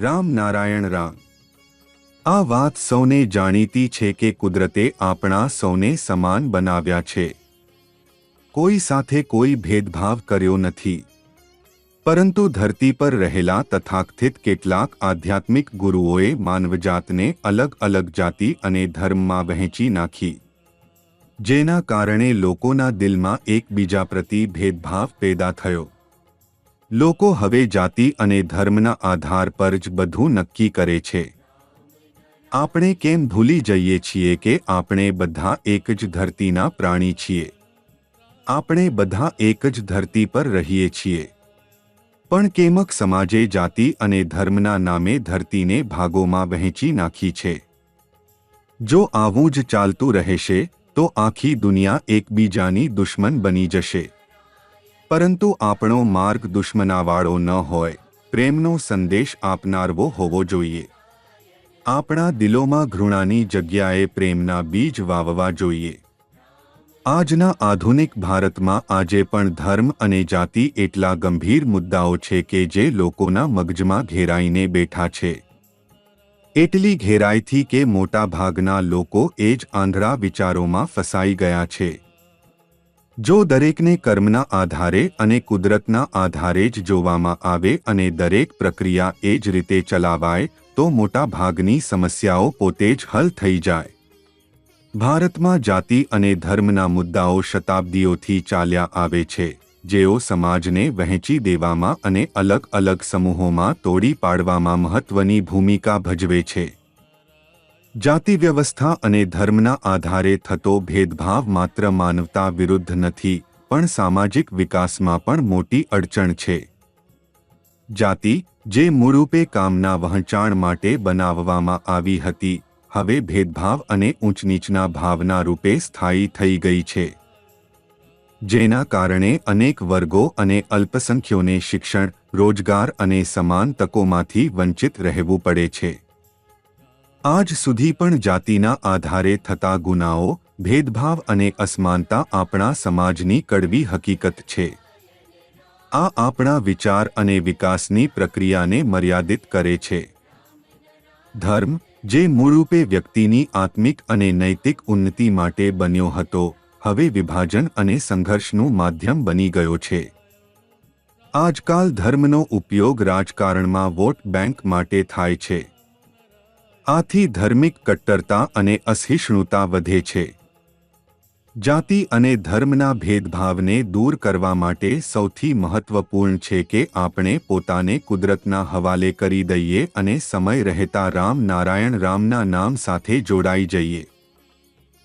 રામ નારાયણ રામ। આ વાત સૌને જાણીતી છે કે કુદરતે આપણા સૌને સમાન બનાવ્યા છે। કોઈ સાથે કોઈ ભેદભાવ કર્યો નથી, પરંતુ ધરતી પર રહેલા તથાકથિત કેટલાક આધ્યાત્મિક ગુરુઓએ માનવજાતને અલગ અલગ જાતિ અને ધર્મમાં વહેંચી નાખી, જેના કારણે લોકોના દિલમાં એકબીજા પ્રતિ ભેદભાવ પેદા થયો। લોકો હવે જાતિ અને ધર્મના આધાર પર જ બધું નક્કી કરે છે। આપણે કેમ ભૂલી જઈએ છીએ કે આપણે બધા એક જ ધરતીના પ્રાણી છીએ? આપણે બધા એક જ ધરતી પર રહીએ છીએ, પણ કેમક સમાજે જાતિ અને ધર્મના નામે ધરતીને ભાગોમાં વહેંચી નાખી છે। જો આવું જ ચાલતું રહેશે તો આખી દુનિયા એકબીજાની દુશ્મન બની જશે। પરંતુ આપણો માર્ગ દુશ્મનાવાળો ન હોય, પ્રેમનો સંદેશ આપનારવો હોવો જોઈએ। આપણા દિલોમાં ઘૃણાની જગ્યાએ પ્રેમના બીજ વાવવા જોઈએ। આજના આધુનિક ભારતમાં આજે પણ ધર્મ અને જાતિ એટલા ગંભીર મુદ્દાઓ છે કે જે લોકોના મગજમાં ઘેરાઈને બેઠા છે। એટલી ઘેરાઈથી કે મોટા ભાગના લોકો એ જ આંધળા વિચારોમાં ફસાઈ ગયા છે। જો દરેકને કર્મના આધારે અને કુદરતના આધારે જ જોવામાં આવે અને દરેક પ્રક્રિયા એ જ રીતે ચલાવાય તો મોટા ભાગની સમસ્યાઓ પોતે જ હલ થઈ જાય। ભારતમાં જાતિ અને ધર્મના મુદ્દાઓ શતાબ્દીઓથી ચાલ્યા આવે છે, જેઓ સમાજને વહેંચી દેવામાં અને અલગ અલગ સમૂહોમાં તોડી પાડવામાં મહત્વની ભૂમિકા ભજવે છે। જાતિ વ્યવસ્થા અને ધર્મના આધારે થતો ભેદભાવ માત્ર માનવતા વિરુદ્ધ નથી, પણ સામાજિક વિકાસમાં પણ મોટી અડચણ છે। જાતિ, જે મૂળરૂપે કામના વહેંચાણ માટે બનાવવામાં આવી હતી, હવે ભેદભાવ અને ઊંચનીચના ભાવના રૂપે સ્થાયી થઈ ગઈ છે, જેના કારણે અનેક વર્ગો અને અલ્પસંખ્યોને શિક્ષણ, રોજગાર અને સમાન તકોમાંથી વંચિત રહેવું પડે છે। આજ સુધી પણ જાતિના આધારે થતા ગુનાઓ, ભેદભાવ અને અસમાનતા આપણા સમાજની કડવી હકીકત છે। આ આપણા વિચાર અને વિકાસની પ્રક્રિયાને મર્યાદિત કરે છે। ધર્મ, જે મૂળરૂપે વ્યક્તિની આત્મિક અને નૈતિક ઉન્નતિ માટે બન્યો હતો, હવે વિભાજન અને સંઘર્ષનું માધ્યમ બની ગયો છે। આજકાલ ધર્મનો ઉપયોગ રાજકારણમાં વોટ બેંક માટે થાય છે। આથી ધાર્મિક કટ્ટરતા અને અસહિષ્ણુતા વધે છે। જાતિ અને ધર્મના ભેદભાવને દૂર કરવા માટે સૌથી મહત્વપૂર્ણ છે કે આપણે પોતાને કુદરતના હવાલે કરી દઈએ અને સમય રહેતા રામ નારાયણ રામના નામ સાથે જોડાઈ જઈએ।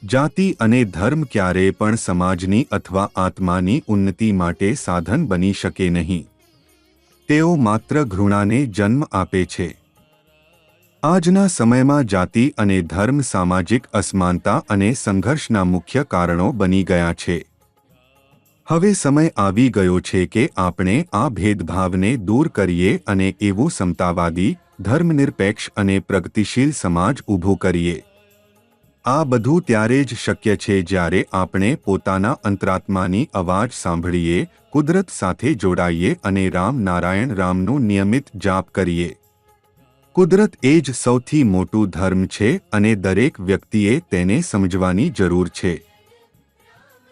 જાતિ અને ધર્મ ક્યારેય પણ સમાજની અથવા આત્માની ઉન્નતિ માટે સાધન બની શકે નહીં। તેઓ માત્ર ઘૃણાને જન્મ આપે છે। આજના સમયમાં જાતિ અને ધર્મ સામાજિક અસમાનતા અને સંઘર્ષના મુખ્ય કારણો બની ગયા છે। હવે સમય આવી ગયો છે કે આપણે આ ભેદભાવને દૂર કરીએ અને એવું સમતાવાદી, ધર્મનિરપેક્ષ અને પ્રગતિશીલ સમાજ ઊભો કરીએ। આ બધું ત્યારે જ શક્ય છે જ્યારે આપણે પોતાના અંતરાત્માની અવાજ સાંભળીએ, કુદરત સાથે જોડાઈએ અને રામ નારાયણ રામનું નિયમિત જાપ કરીએ। કુદરત એ જ સૌથી મોટું ધર્મ છે અને દરેક વ્યક્તિએ તેને સમજવાની જરૂર છે।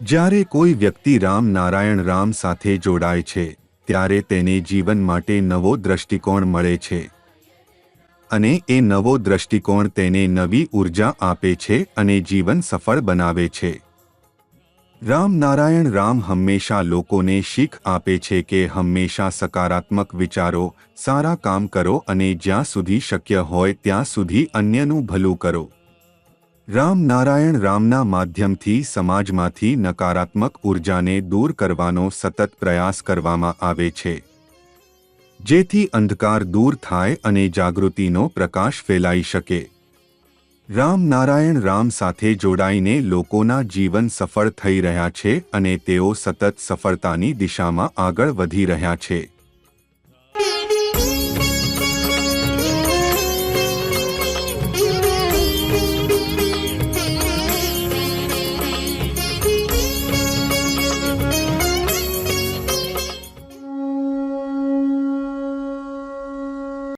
જ્યારે કોઈ વ્યક્તિ રામ નારાયણ રામ સાથે જોડાય છે, ત્યારે તેને જીવન માટે નવો દ્રષ્ટિકોણ મળે છે, અને એ નવો દ્રષ્ટિકોણ તેને નવી ઉર્જા આપે છે અને જીવન સફળ બનાવે છે। રામ નારાયણ રામ હંમેશા લોકોને શીખ આપે છે કે હંમેશા સકારાત્મક વિચારો, સારા કામ કરો અને જ્યાં સુધી શક્ય હોય ત્યાં સુધી અન્યનું ભલું કરો। રામ નારાયણ રામના માધ્યમથી સમાજમાંથી નકારાત્મક ઉર્જાને દૂર કરવાનો સતત પ્રયાસ કરવામાં આવે છે, જેથી અંધકાર દૂર થાય અને જાગૃતિનો પ્રકાશ ફેલાઈ શકે। રામ નારાયણ રામ સાથે જોડાઈને લોકોના જીવન સફળ થઈ રહ્યા છે અને તેઓ સતત સફળતાની દિશામાં આગળ વધી રહ્યા છે।